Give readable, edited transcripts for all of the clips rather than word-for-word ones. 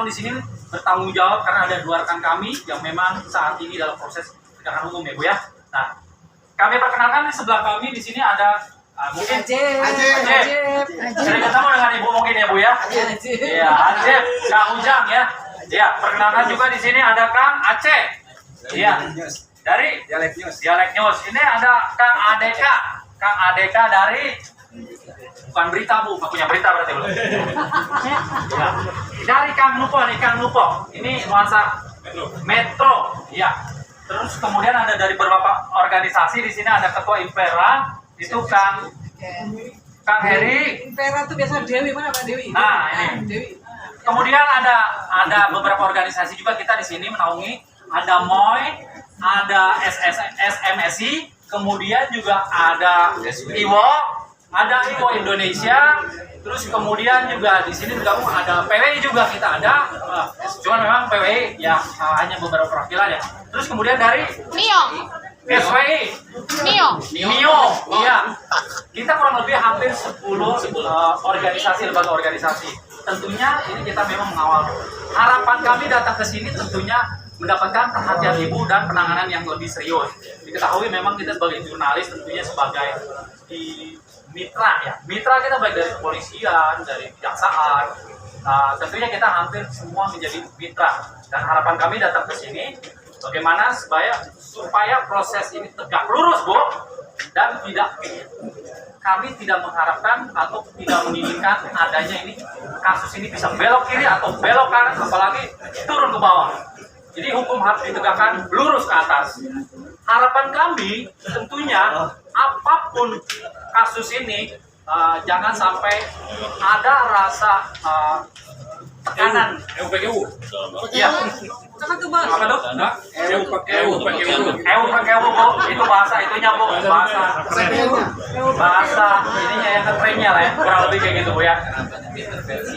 memang di sini bertanggung jawab karena ada 2 rekan kami yang memang saat ini dalam proses penegakan hukum ya Bu ya. Nah, kami perkenalkan di sebelah kami di sini ada mungkin Ajep. Sering ketemu dengan Ibu mungkin ya Bu ya. Iya, Ajep, Kang Ujang ya. Ya, perkenalkan juga di sini ada Kang Aceh. Iya. Dari Dialek News. Ini ada Kang Adeka dari bukan berita Bu, nggak punya berita berarti belum. Ya. Dari Kang Nupo. Ini nuansa Metro. Ya. Terus kemudian ada dari beberapa organisasi di sini ada Ketua Impera, itu Kang Heri. Impera itu biasa Dewi, mana Pak Dewi? Nah, ini. Dewi. Kemudian ada beberapa organisasi juga kita di sini menaungi, ada MOI, ada SMSI, kemudian juga ada IWO Indonesia, terus kemudian juga di sini tergabung ada PWI juga kita ada, cuman memang PWI ya hanya beberapa perwakilan ya. Terus kemudian dari SWI, Mio, iya. Kita kurang lebih hampir 10 lembaga organisasi. Tentunya ini kita memang mengawal. Harapan kami datang ke sini tentunya mendapatkan perhatian Ibu dan penanganan yang lebih serius. Diketahui memang kita sebagai jurnalis tentunya sebagai mitra ya. Mitra kita baik dari kepolisian, dari kejaksaan. Tentunya kita hampir semua menjadi mitra. Dan harapan kami datang ke sini bagaimana supaya proses ini tegak lurus, Bu, dan kami tidak mengharapkan atau tidak menginginkan adanya kasus ini bisa belok kiri atau belok kanan, apalagi turun ke bawah. Jadi hukum harus ditegakkan lurus ke atas. Harapan kami tentunya apapun kasus ini jangan sampai ada rasa tekanan. Iya. Apa tuh Bang? Apa tuh? Bu. Itu bahasa itunya Bu, bahasa ininya yang kerennya lah ya, kurang lebih kayak gitu Bu ya.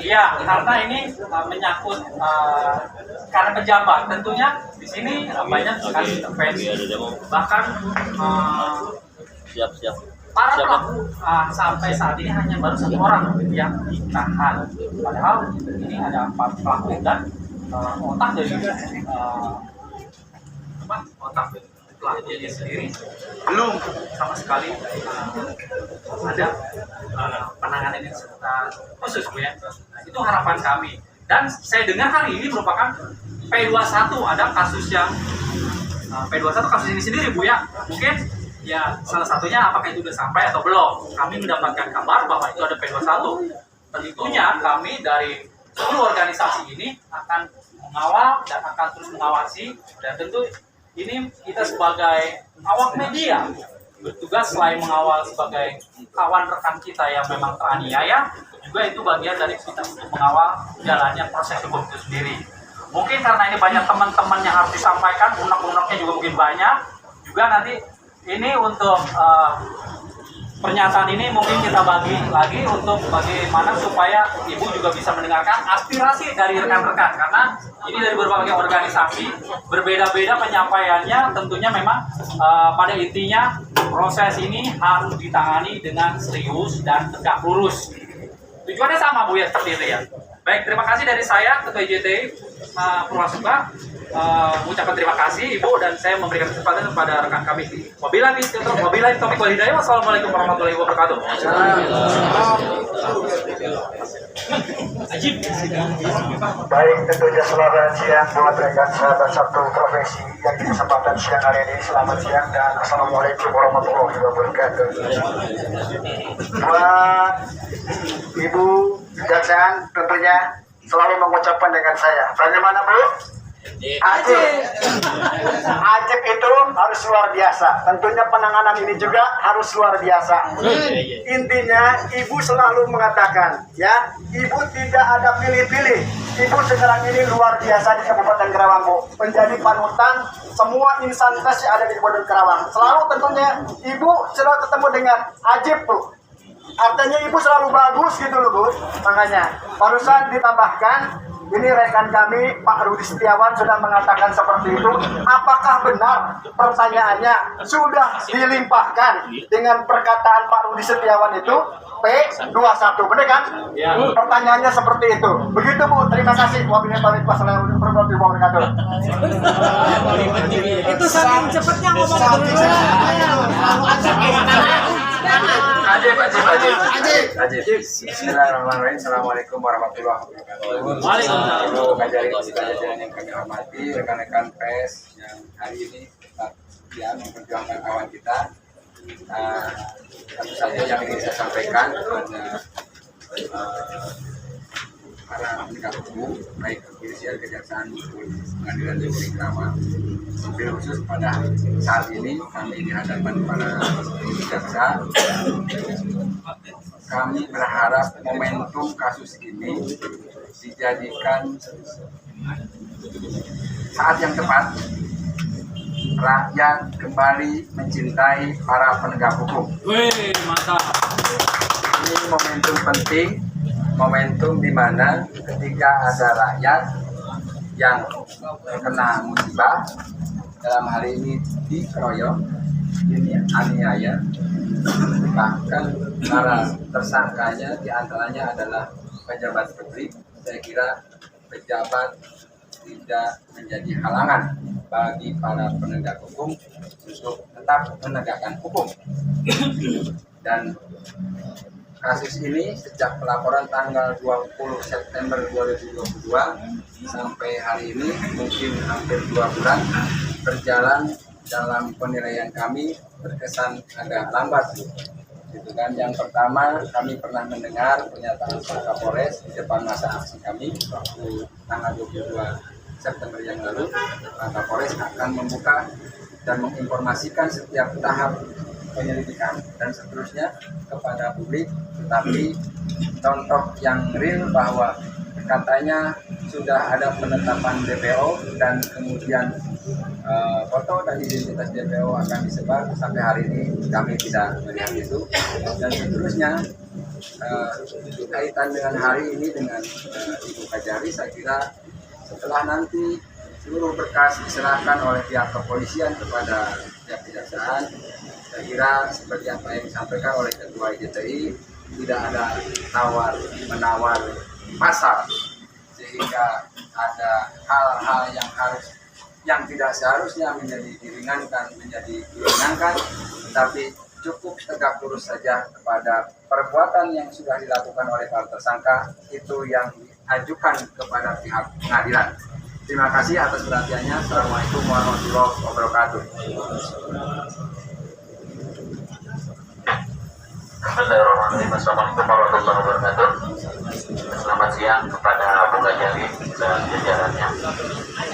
Iya, karena ini menyangkut karena pejabat, tentunya di sini banyak sekali intervensi. Bahkan para pelaku sampai saat ini hanya baru 1 orang yang ditahan. Padahal ini ada 4 pelaku dan otak dari pelakunya sendiri belum sama sekali ada penanganan yang khusus Bu ya. Itu harapan kami. Dan saya dengar hari ini merupakan P21 ada kasus yang P21 kasus ini sendiri Bu ya. Mungkin ya salah satunya apakah itu sudah sampai atau belum. Kami mendapatkan kabar bahwa itu ada P21. Tentunya kami dari seluruh organisasi ini akan mengawal dan akan terus mengawasi, dan tentu ini kita sebagai awak media bertugas selain mengawal sebagai kawan rekan kita yang memang teraniaya, juga itu bagian dari kita untuk mengawal jalannya proses hukum itu sendiri. Mungkin karena ini banyak teman-teman yang harus disampaikan, unek-uneknya juga mungkin banyak. Juga nanti ini untuk pernyataan ini mungkin kita bagi lagi untuk bagaimana supaya Ibu juga bisa mendengarkan aspirasi dari rekan-rekan, karena ini dari berbagai organisasi berbeda-beda penyampaiannya. Tentunya memang pada intinya proses ini harus ditangani dengan serius dan tegak lurus. Tujuannya sama Bu ya, seperti itu ya. Baik, terima kasih dari saya Ketua IJTI Purwasuka. Mengucapkan terima kasih Ibu, dan saya memberikan kesempatan kepada rekan kami. Wabillahi taufiq wal hidayah. Wassalamualaikum warahmatullahi wabarakatuh. Baik, tentunya selamat siang buat rekan sahabat satu profesi yang di kesempatan siang hari ini. Selamat siang dan assalamualaikum warahmatullahi wabarakatuh. Buat Ibu Kejaksaan tentunya selalu mengucapkan dengan saya. Bagaimana Bu? Ajib itu harus luar biasa. Tentunya penanganan ini juga harus luar biasa. Intinya Ibu selalu mengatakan, ya, Ibu tidak ada pilih-pilih. Ibu sekarang ini luar biasa di Kabupaten Karawang, Bu. Menjadi panutan semua insan pers yang ada di Kabupaten Karawang. Selalu tentunya Ibu selalu ketemu dengan Ajib, Bu. Artinya Ibu selalu bagus gitu loh Bu. Makanya barusan ditambahkan Ini rekan kami Pak Rudi Setiawan sudah mengatakan seperti itu. Apakah benar pertanyaannya sudah dilimpahkan dengan perkataan Pak Rudi Setiawan itu P21, benar kan? Ya. Pertanyaannya seperti itu. Begitu Bu, terima kasih. Wabillahi taufiq warahmatullahi wabarakatuh. Itu saking cepatnya ngomong dulu. Ajib. Bismillahirrahmanirrahim. Assalamualaikum warahmatullahi wabarakatuh. Waalaikumsalam. Ibu Kajari Jajaran yang kami hormati, rekan-rekan pers yang hari ini tetap setia memperjuangkan kawan kita. Tentu saja yang ingin saya sampaikan kepada para penegak hukum, baik kepolisian, kejaksaan maupun pengadilan negeri Kerawang. Mobil khusus pada saat ini kami di hadapan para jaksa, kami berharap momentum kasus ini dijadikan saat yang tepat rakyat kembali mencintai para penegak hukum. Wih, mantap. Ini momentum penting, momentum di mana ketika ada rakyat yang terkena musibah, dalam hari ini dikeroyok, ini aniaya, bahkan para tersangkanya diantaranya adalah pejabat publik. Saya kira pejabat tidak menjadi halangan bagi para penegak hukum untuk tetap menegakkan hukum. Dan kasus ini sejak pelaporan tanggal 20 September 2022 sampai hari ini mungkin hampir 2 bulan berjalan, dalam penilaian kami terkesan agak lambat. Gitu kan. Yang pertama, kami pernah mendengar pernyataan Pak Kapolres di depan masa aksi kami waktu tanggal 22 September yang lalu. Pak Kapolres akan membuka dan menginformasikan setiap tahap penyelidikan dan seterusnya kepada publik, tetapi contoh yang real bahwa katanya sudah ada penetapan DPO dan kemudian foto dan identitas DPO akan disebar, sampai hari ini kami tidak melihat itu. Dan seterusnya kaitan dengan hari ini dengan Ibu Kajari, saya kira setelah nanti seluruh berkas diserahkan oleh pihak kepolisian kepada pihak kejaksaan, saya kira seperti apa yang disampaikan oleh Ketua IJTI, tidak ada tawar-menawar pasal, sehingga ada hal-hal yang tidak seharusnya menjadi diringankan menjadi diringankan, tetapi cukup tegak lurus saja kepada perbuatan yang sudah dilakukan oleh para tersangka itu yang diajukan kepada pihak pengadilan. Terima kasih atas perhatiannya. Assalamualaikum warahmatullahi wabarakatuh. Bismillahirrahmanirrahim. Assalamualaikum warahmatullahi wabarakatuh. Selamat siang kepada Abu Kajari dan jajarannya.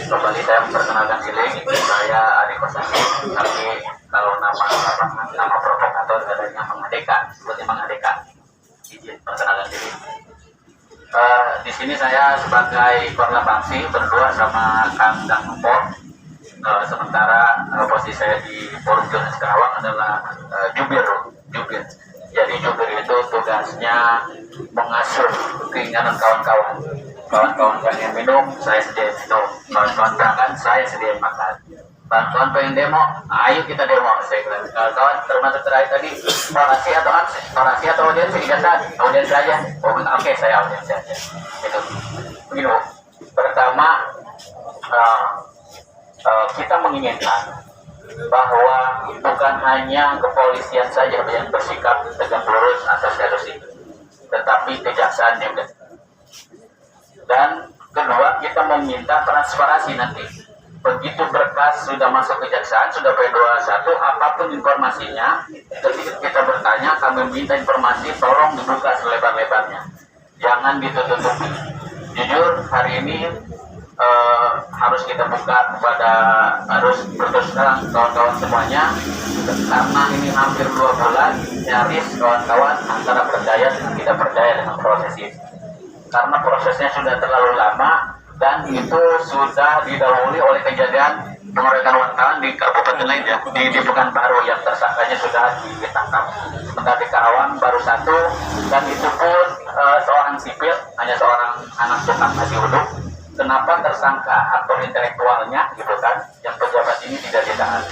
Kembali saya memperkenalkan diri, saya Ari Kosasi. Tapi kalau nama provokator katanya mengadekan, seperti mengadekan. Izin perkenalkan diri. Di sini saya sebagai korlap aksi berdua sama Kang Dang Nupo. Sementara posisi saya di Forum Jurnalis Kerawang adalah jubir. Jadi jubir itu tugasnya mengasuh keinginan kawan-kawan pengen minum, saya sediain minum. Kawan-kawan makan, saya sediain makan. Kawan-kawan pengen demo, ayo kita demo. Saya bilang, kawan termasuk terakhir tadi, orasi atau audiensi, audiensi aja. Oke, saya audiensi aja. Itu begini Bu. Pertama, kita menginginkan bahwa bukan hanya kepolisian saja yang bersikap tegak lurus atas kasus ini, tetapi kejaksaan juga. Dan kedua, kita meminta transparansi nanti. Begitu berkas sudah masuk kejaksaan, sudah P21, apapun informasinya, ketika kita bertanya, kami minta informasi, tolong dibuka selebar-lebarnya. Jangan ditutup-tutupi. Jujur, hari ini harus kita buka harus berterus terang kawan-kawan semuanya, karena ini hampir 2 bulan nyaris kawan-kawan antara percaya dan tidak percaya dengan proses ini, karena prosesnya sudah terlalu lama dan itu sudah didahului oleh kejadian pengeroyokan wartawan di kabupaten lain ya, di Pekanbaru yang tersangkanya sudah ditangkap. Sementara di Karawang baru 1, dan itu pun seorang sipil, hanya seorang anak tukang nasi uduk. kenapa tersangka atau intelektualnya gitu kan, yang pejabat ini tidak ditahan.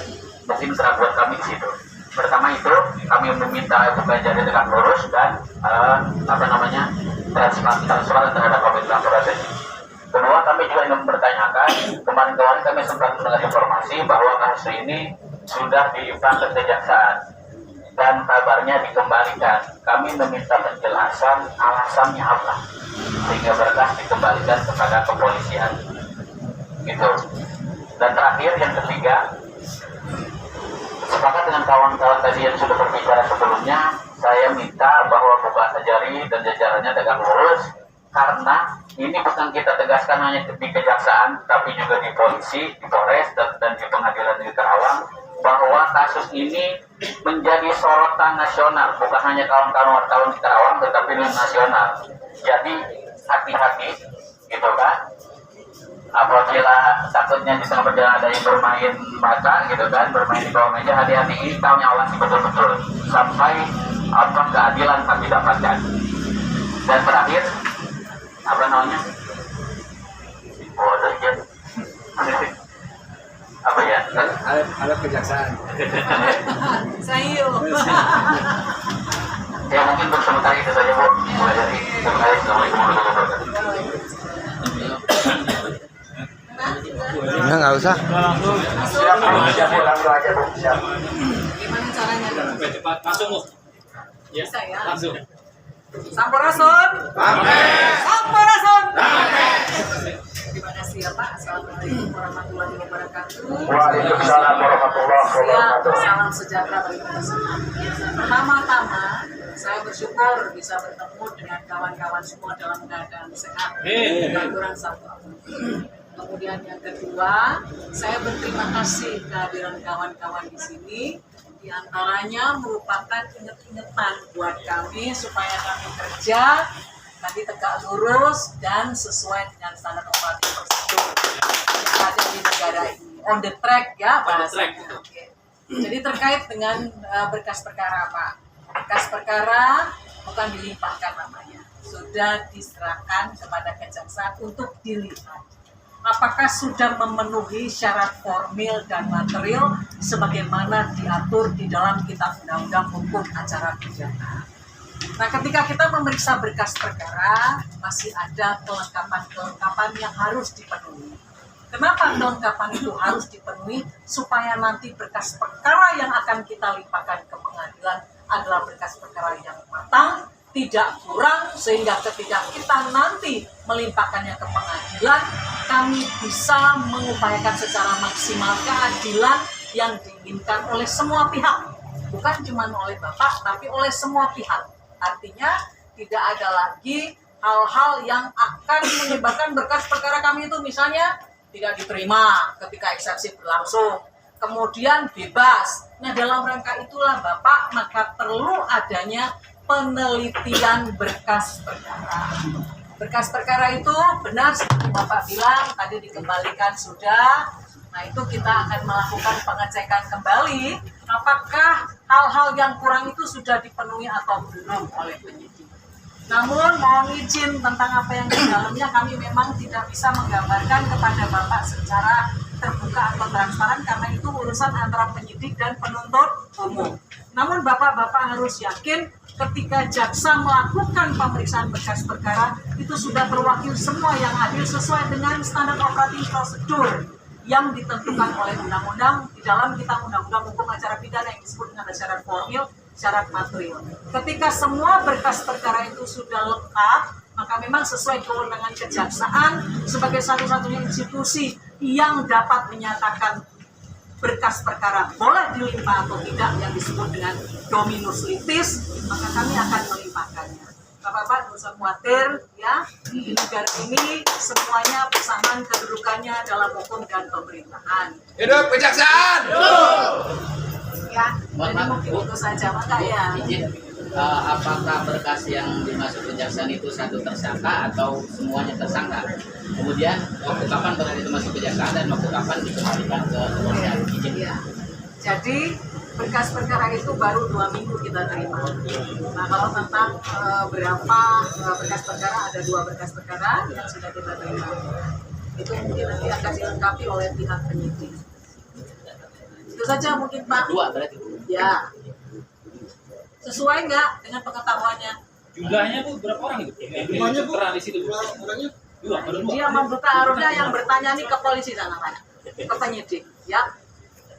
Mungkin keraguan kami di situ. Pertama itu kami meminta Bukajari tegak lurus dan transparan terhadap komitmen proses. Kedua, kami juga ingin mempertanyakan, kemarin-kemarin kami sempat mendengar informasi bahwa kasus ini sudah dilimpahkan ke kejaksaan dan kabarnya dikembalikan. Kami meminta penjelasan alasannya apa sehingga berkas dikembalikan kepada kepolisian. Gitu. Dan terakhir, yang ketiga, sepakat dengan kawan-kawan tadi yang sudah berbicara sebelumnya, saya minta bahwa Bukajari dan jajarannya tegak lurus, karena ini bukan kita tegaskan hanya di kejaksaan, tapi juga di polisi, di Polres, dan di Pengadilan Negeri Karawang, bahwa kasus ini menjadi sorotan nasional, bukan hanya kawan-kawan wartawan di Karawang, tetapi nasional. Jadi hati-hati, gitu kan? Apabila takutnya di tengah perjalanan ada yang bermain mata, gitu kan, bermain di bawah meja, hati-hati, ini kami awasi betul-betul sampai apa keadilan kami dapatkan. Dan terakhir, apa namanya? Apa ya? Alat kejaksaan. Sayu. Ya mungkin untuk sementara itu saja Bu. Mulai dari terima kasih. Assalamualaikum warahmatullahi wabarakatuh. Enggak, nggak usah. Siap, langsung aja Bu. Siap. Gimana caranya? Cepat, langsung Bu. Ya, Bisa ya? langsung. Sampurasun. Amin. Sampurasun. Amin. Terima kasih ya Pak. Assalamualaikum warahmatullahi wabarakatuh. Waalaikumsalam warahmatullahi Siap, wabarakatuh. salam sejahtera bagi kita semua. Pertama-tama, saya bersyukur bisa bertemu dengan kawan-kawan semua dalam keadaan sehat. Tidak kurang satu apapun. Kemudian yang kedua, saya berterima kasih kehadiran kawan-kawan di sini. Di antaranya merupakan inget-ingetan buat kami supaya kami kerja nanti tegak lurus dan sesuai dengan standar operatif prosedur yang ada di negara ini. On the track ya bahasanya. Oke. Jadi terkait dengan berkas perkara Pak. Berkas perkara bukan dilimpahkan namanya. Sudah diserahkan kepada kejaksaan untuk dilihat. Apakah sudah memenuhi syarat formil dan material sebagaimana diatur di dalam Kitab Undang-Undang Hukum Acara Pidana. Nah, ketika kita memeriksa berkas perkara, masih ada kelengkapan-kelengkapan yang harus dipenuhi. Kenapa kelengkapan itu harus dipenuhi? Supaya nanti berkas perkara yang akan kita limpahkan ke pengadilan adalah berkas perkara yang matang, tidak kurang, sehingga ketika kita nanti melimpahkannya ke pengadilan, kami bisa mengupayakan secara maksimal keadilan yang diinginkan oleh semua pihak. Bukan cuma oleh Bapak, tapi oleh semua pihak. Artinya tidak ada lagi hal-hal yang akan menyebabkan berkas perkara kami itu misalnya tidak diterima ketika eksepsi berlangsung, kemudian bebas. Nah, dalam rangka itulah Bapak, maka perlu adanya penelitian berkas perkara. Berkas perkara itu benar seperti Bapak bilang, tadi dikembalikan sudah. Nah, itu kita akan melakukan pengecekan kembali apakah hal-hal yang kurang itu sudah dipenuhi atau belum oleh penyidik. Namun mohon izin tentang apa yang di dalamnya kami memang tidak bisa menggambarkan kepada Bapak secara terbuka atau transparan karena itu urusan antara penyidik dan penuntut umum. Namun Bapak-Bapak harus yakin ketika jaksa melakukan pemeriksaan berkas perkara itu sudah terwakil semua yang adil sesuai dengan standar operatif prosedur yang ditentukan oleh undang-undang di dalam Kitab Undang-Undang Hukum Acara Pidana yang disebut dengan syarat formil, syarat material. Ketika semua berkas perkara itu sudah lengkap, maka memang sesuai kewenangan kejaksaan sebagai satu-satunya institusi yang dapat menyatakan berkas perkara boleh dilimpah atau tidak yang disebut dengan dominus litis, maka kami akan melimpahkannya. Bapak-bapak tidak usah khawatir ya, di negara ini semuanya bersamaan kedudukannya dalam hukum dan pemerintahan. Hidup kejaksaan! Ya, jadi mungkin itu saja maka ya. Apakah berkas yang dimasuk kejaksaan itu satu tersangka atau semuanya tersangka? Kemudian waktu kapan berkas itu masuk kejaksaan dan waktu kapan dikembalikan ke kepolisian? Ya. Jadi berkas perkara itu baru 2 minggu kita terima. Nah, kalau tentang berapa berkas perkara, ada 2 berkas perkara yang sudah kita terima. itu mungkin nanti akan dilengkapi oleh pihak penyidik. Itu saja mungkin Pak. 2 berarti. Ya. Sesuai nggak dengan pengetahuannya? Jumlahnya tuh berapa orang itu? Jumlahnya Bu. Di situ. Dua. Dia membuka harusnya yang bertanya nih ke polisi sana Pak, ke penyidik, ya.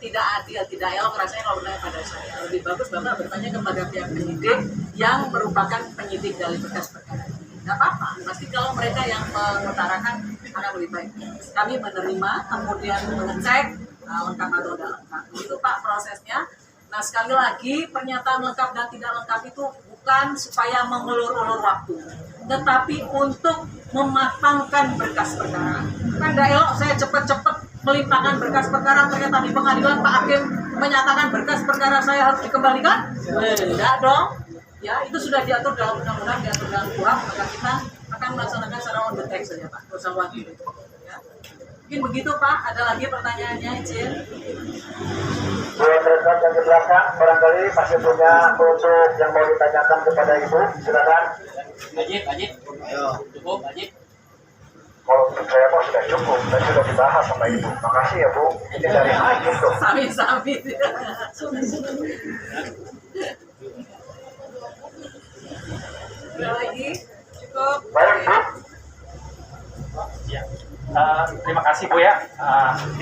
Tidak adil, tidak elok rasanya kalau bertanya pada saya. Lebih bagus Bapak bertanya kepada pihak penyidik yang merupakan penyidik dari berkas perkara. Tidak apa-apa, pasti kalau mereka yang mengutarakan akan lebih baik. Kami menerima, kemudian mengecek lengkap atau tidak lengkap. Itu Pak prosesnya. Nah sekali lagi pernyataan lengkap dan tidak lengkap itu bukan supaya mengulur-ulur waktu, tetapi untuk mematangkan berkas perkara. Kan tidak elok saya cepat-cepat melimpahkan berkas perkara, ternyata di pengadilan Pak Hakim menyatakan berkas perkara saya harus dikembalikan. Tidak dong. Ya itu sudah diatur dalam undang-undang, diatur dalam KUHP, maka kita akan melaksanakan secara on the track saja Pak, nggak usah khawatir itu. Ya. Mungkin begitu Pak. Ada lagi pertanyaannya, izin. Buat rekan yang di belakang, barangkali masih punya untuk yang mau ditanyakan kepada Ibu, silakan. Ajib. Ayo. Cukup, Ajib. Kalau untuk saya mau sudah cukup dan sudah dibahas sama Ibu. Makasih ya Bu. Ini dari Hakim tuh. Sami-sami. Ada lagi? Cukup. Baik Bu. Ya. Terima kasih Bu ya.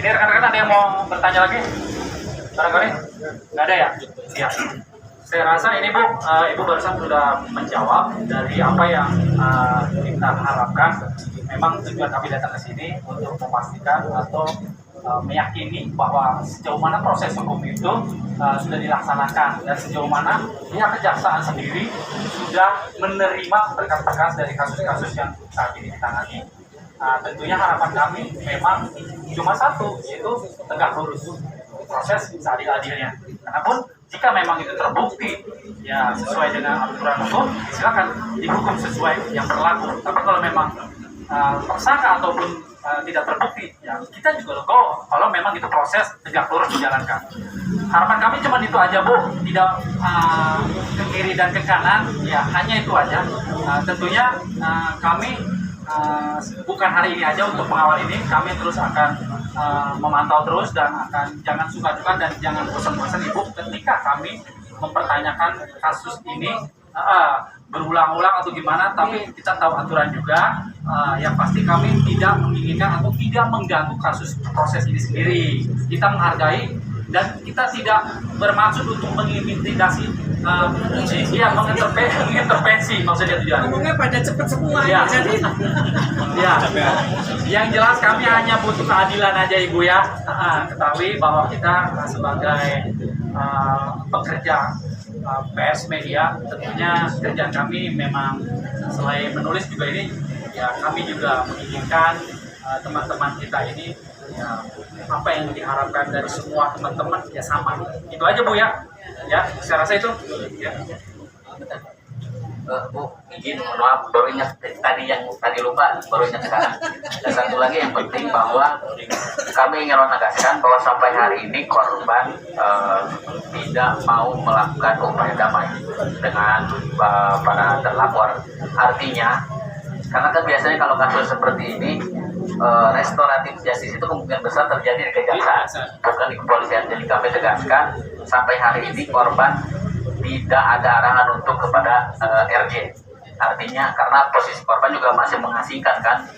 Ini rekan-rekan ada yang mau bertanya lagi? Barangkali? Nggak ada ya? Ya. Saya rasa ini Bu, Ibu barusan sudah menjawab dari apa yang kita harapkan. Memang tujuan kami datang ke sini untuk memastikan atau meyakini bahwa sejauh mana proses hukum itu sudah dilaksanakan dan sejauh mana pihak kejaksaan sendiri sudah menerima berkas-berkas dari kasus-kasus yang saat ini ditangani. Tentunya harapan kami memang cuma satu, yaitu tegak lurus proses seadil-adilnya. Karena jika memang itu terbukti ya sesuai dengan aturan hukum, silakan dihukum sesuai yang berlaku. Tapi kalau memang tersangka ataupun tidak terbukti, ya kita juga legowo kalau memang itu proses tegak lurus dijalankan. Harapan kami cuma itu aja Bu, tidak ke kiri dan ke kanan, ya hanya itu aja. Tentunya kami bukan hari ini aja untuk mengawal ini, kami terus akan memantau terus dan akan jangan suka-suka dan jangan bosan-bosan Ibu ketika kami mempertanyakan kasus ini berulang-ulang atau gimana, tapi kita tahu aturan juga. Yang pasti kami tidak menginginkan atau tidak mengganggu kasus proses ini sendiri. Kita menghargai dan kita tidak bermaksud untuk mengintimidasi, mengintervensi maksudnya tujuan. Ngomongnya pada cepet semua Ya. jadi. Ya, yang jelas kami hanya butuh keadilan aja Ibu ya. Ketahui bahwa kita sebagai pekerja PS media, tentunya kerjaan kami memang selain menulis juga ini, ya kami juga menginginkan teman-teman kita ini ya apa yang diharapkan dari semua teman-teman ya sama. Itu aja Bu ya. Ya, saya rasa itu. Ya. Bu, izin, mohon maaf, baru ingat tadi yang tadi lupa, baru ingat sekarang. Dan satu lagi yang penting bahwa kami ingin menegaskan bahwa sampai hari ini korban tidak mau melakukan upaya damai dengan para terlapor. Artinya, karena kan biasanya kalau kasus seperti ini restoratif justice itu kemungkinan besar terjadi di kejaksaan, bukan di kepolisian. Jadi kami tegaskan sampai hari ini korban tidak ada arahan untuk kepada RJ. Artinya karena posisi korban juga masih mengasingkan kan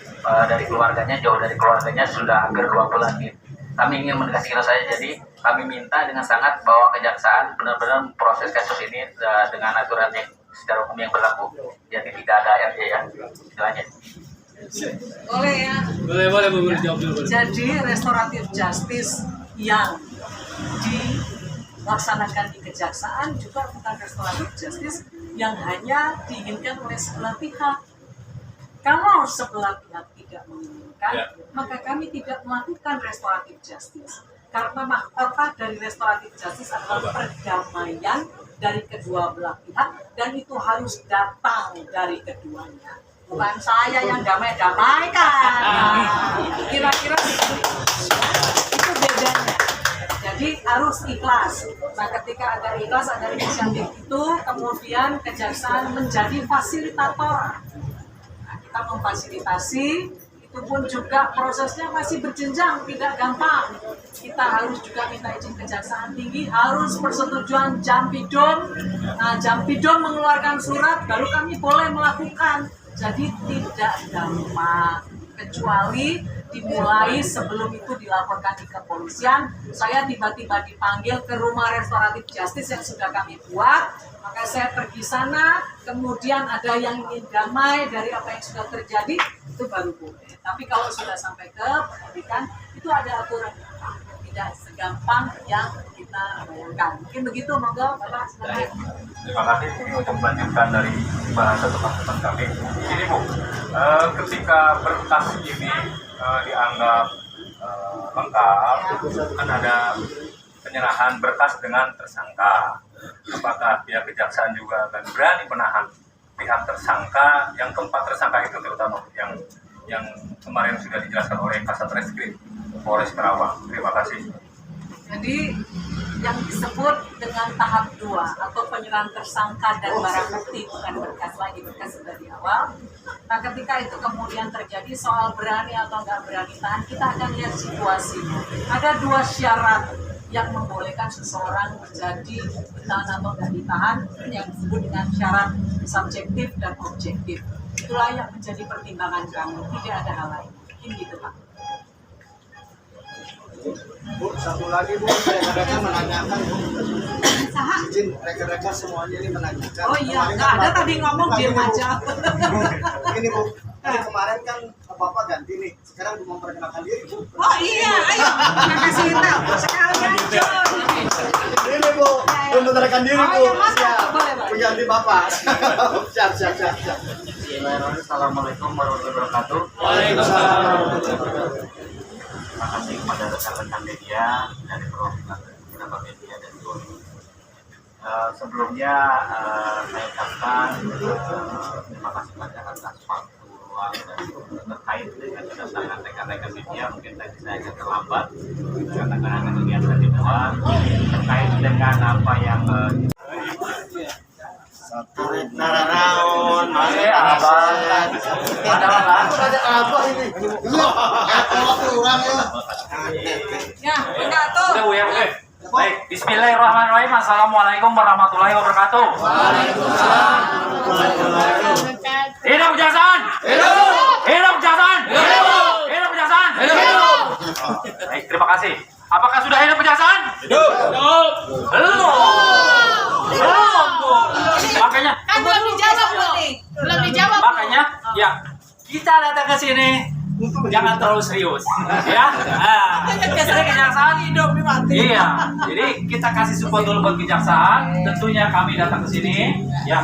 dari keluarganya, jauh dari keluarganya sudah hampir 2 bulan. Kami ingin menegaskan saja, jadi kami minta dengan sangat bahwa kejaksaan benar-benar proses kasus ini dengan aturan yang secara hukum yang berlaku. Jadi tidak ada RJ ya. Itu aja. Boleh ya. Boleh Bu, jawab dulu. Jadi restoratif justice yang dilaksanakan di kejaksaan juga bukan restoratif justice yang hanya diinginkan oleh sebelah pihak. Kalau sebelah pihak tidak menginginkan, maka kami tidak melakukan restoratif justice. Karena mahkota dari restoratif justice adalah perdamaian dari kedua belah pihak dan itu harus datang dari keduanya. Bukan saya yang damai-damaikan. Kira-kira itu bedanya. Jadi harus ikhlas. Nah ketika ada ikhlas, ada inisiatif itu, kemudian kejaksaan menjadi fasilitator. Nah, kita memfasilitasi, Itu pun juga prosesnya masih berjenjang, tidak gampang. Kita harus juga minta izin Kejaksaan Tinggi, harus persetujuan Jampidom. Nah, Jampidom mengeluarkan surat, baru kami boleh melakukan. Jadi tidak gampang, kecuali dimulai sebelum itu dilaporkan di kepolisian. Saya tiba-tiba dipanggil ke rumah restoratif justice yang sudah kami buat, maka saya pergi sana, kemudian ada yang ingin damai dari apa yang sudah terjadi, itu baru boleh. Tapi kalau sudah sampai ke penyidikan, itu ada aturan, tidak segampang yang kita bayangkan. Mungkin begitu, monggo Bapak. Silakan. Terima kasih. Ini untuk melanjutkan dari bahasa teman-teman kami. Ini Bu, ketika berkas ini dianggap lengkap, kan ada penyerahan berkas dengan tersangka. Apakah pihak kejaksaan juga akan berani menahan pihak tersangka, yang keempat tersangka itu terutama yang kemarin sudah dijelaskan oleh Kasat Reskrim Polres Karawang. Terima kasih. Jadi yang disebut dengan tahap 2 atau penyerahan tersangka dan barang bukti, bukan berkas lagi, berkas sudah di awal. Nah, ketika itu kemudian terjadi soal berani atau nggak berani tahan, kita akan lihat situasinya. Ada 2 syarat yang membolehkan seseorang menjadi ditahan atau nggak ditahan, yang disebut dengan syarat subjektif dan objektif. Itulah yang menjadi pertimbangan kami, tidak ada hal lain. Mungkin gitu, Pak. Bu, satu lagi Bu, rekan-rekan menanyakan Bu. Izin rekan-rekan semuanya ini menanyakan. Oh iya, Kemarin nggak kan ada Bapak- tadi ngomong diam Bu. aja. Ini Bu, tadi kemarin kan Bapak ganti nih. Sekarang mau memperkenalkan diri Bu. Oh iya, ayo, kasih tahu sekalian John. Ini Bu, memperkenalkan diri Oh Bu. iya, Mas, Siap. boleh, Pak. Pengganti Bapak. Siap. Assalamualaikum warahmatullahi wabarakatuh. Waalaikumsalam. Terima kasih kepada rekan-rekan media dari perwakilan beberapa media dan Doni. Sebelumnya saya ucapkan terima kasih banyak atas waktu luang dan terkait dengan kedatangan rekan-rekan media. Mungkin tadi saya agak terlambat karena ada kegiatan di luar terkait dengan apa yang Naranaon, Masih abang. Ada apa ini? Ya, enggak tuh. Udah Bu ya, oke. Baik, bismillahirrahmanirrahim. Assalamualaikum warahmatullahi wabarakatuh. Hidup kejaksaan! Hidup kejaksaan! Hidup kejaksaan! Baik, terima kasih. Apakah sudah hidup kejaksaan? Belum. Bu. Makanya Kan belum dijawab nih. Belum dijawab. Makanya ya kita datang ke sini jangan terlalu serius, ya. Jadi kejaksaan hidup mati. Iya. Jadi kita kasih support dulu buat kejaksaan. Tentunya kami datang ke sini, ya.